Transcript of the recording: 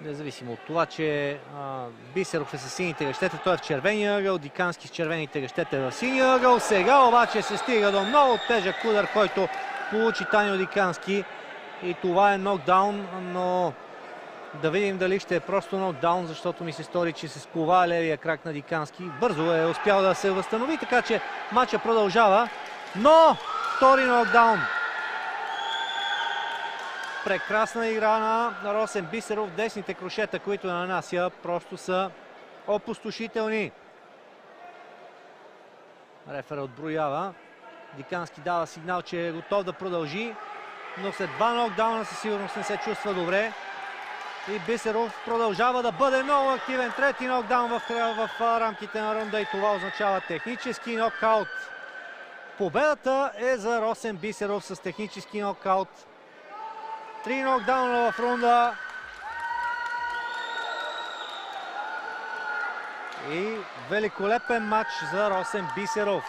Независимо от това, че Бисеров е с сините гъщета, той е в червения ъгъл, Дикански с червените гъщета в синия ъгъл. Сега обаче се стига до много тежък удар, който получи Танио Дикански. И това е нокдаун, но да видим дали ще е просто нокдаун, защото ми се стори, че се скова левия крак на Дикански. Бързо е успял да се възстанови, така че матча продължава. Но втори нокдаун. Прекрасна игра на Росен Бисеров. Десните крошета, които нанася, просто са опустошителни. Рефера отброява. Дикански дава сигнал, че е готов да продължи, но след два нокдауна със сигурност не се чувства добре. И Бисеров продължава да бъде много активен. Трети нокдаун в рамките на рунда и това означава технически нокаут. Победата е за Росен Бисеров с технически нокаут. 3 нокдауна в рунда. И великолепен матч за Росен Бисеров.